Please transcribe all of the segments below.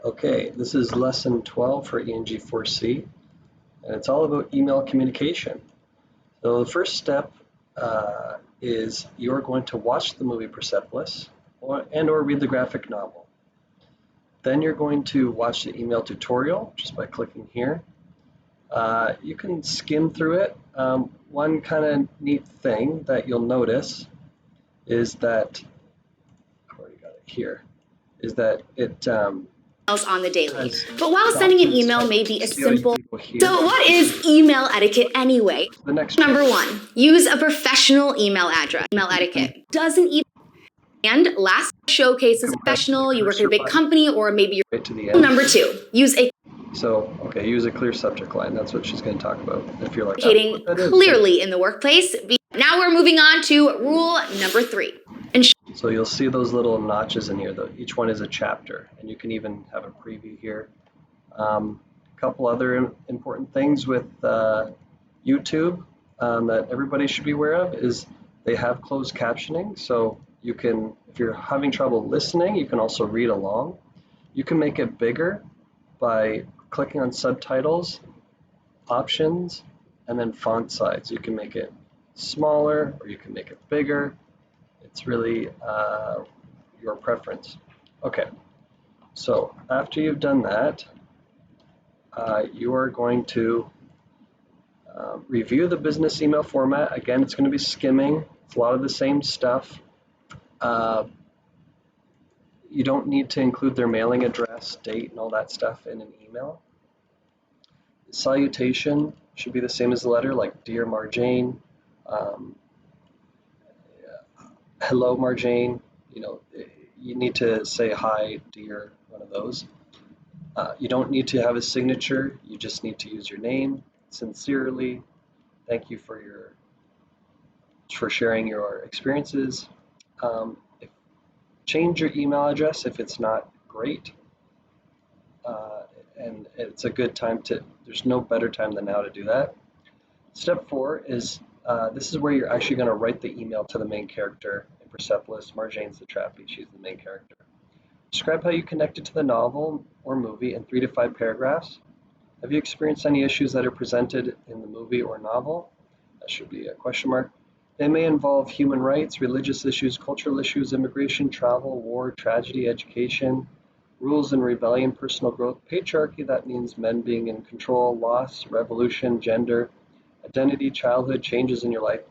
Okay, this is lesson 12 for ENG4C, and it's all about email communication. So the first step is you're going to watch the movie Persepolis or read the graphic novel. Then you're going to watch the email tutorial just by clicking here. You can skim through it. One kind of neat thing that you'll notice is that, I've already got it here, is that it on the daily. But while sending an email may be a simple... So what is email etiquette anyway? The next Number 1, use a professional email address. Email etiquette doesn't even... And last, showcases professional, you work at a big company, or maybe you're... Right to the end. Number 2, use a... So, okay, use a clear subject line. That's what she's going to talk about. If you're like, clearly in the workplace. Now we're moving on to rule number 3. So you'll see those little notches in here. Each one is a chapter, and you can even have a preview here. A couple other important things with YouTube that everybody should be aware of is they have closed captioning. So you can, if you're having trouble listening, you can also read along. You can make it bigger by clicking on subtitles, options, and then font size. You can make it smaller or you can make it bigger. It's really your preference. Okay, so after you've done that, you are going to review the business email format. Again, it's going to be skimming. It's a lot of the same stuff. You don't need to include their mailing address, date, and all that stuff in an email. The salutation should be the same as the letter, like Dear Marjane, hello Marjane. You know, you need to say hi, dear, one of those. You don't need to have a signature. You just need to use your name. Sincerely, thank you for sharing your experiences. Change your email address if it's not great. And it's a good time there's no better time than now to do that. Step 4 is, this is where you're actually going to write the email to the main character in Persepolis. Marjane's the trappy, she's the main character. Describe how you connected to the novel or movie in 3 to 5 paragraphs. Have you experienced any issues that are presented in the movie or novel? That should be a question mark. They may involve human rights, religious issues, cultural issues, immigration, travel, war, tragedy, education, rules and rebellion, personal growth, patriarchy, that means men being in control, loss, revolution, gender, identity, childhood, changes in your life.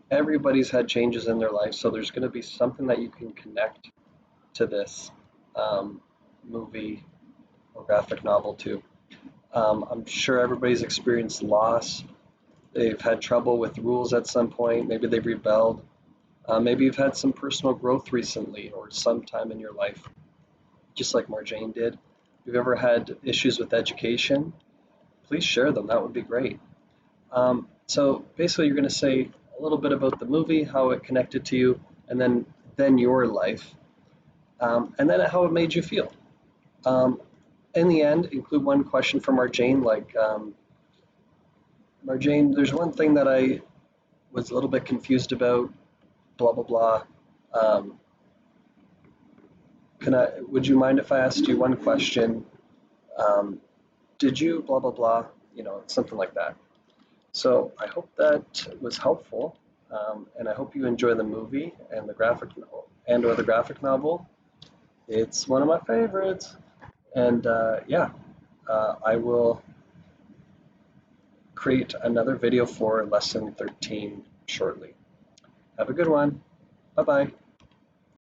Everybody's had changes in their life, so there's going to be something that you can connect to this movie or graphic novel to. I'm sure everybody's experienced loss. They've had trouble with rules at some point. Maybe they've rebelled. Maybe you've had some personal growth recently or sometime in your life, just like Marjane did. If you've ever had issues with education, please share them. That would be great. So basically, you're going to say a little bit about the movie, how it connected to you, and then your life, and then how it made you feel. In the end, include one question for Marjane, like, Marjane, there's one thing that I was a little bit confused about, blah, blah, blah. Would you mind if I asked you one question? Did you blah, blah, blah, you know, something like that. So I hope that was helpful, and I hope you enjoy the movie and the graphic novel or the graphic novel. It's one of my favorites. And yeah, I will create another video for lesson 13 shortly. Have a good one. Bye-bye.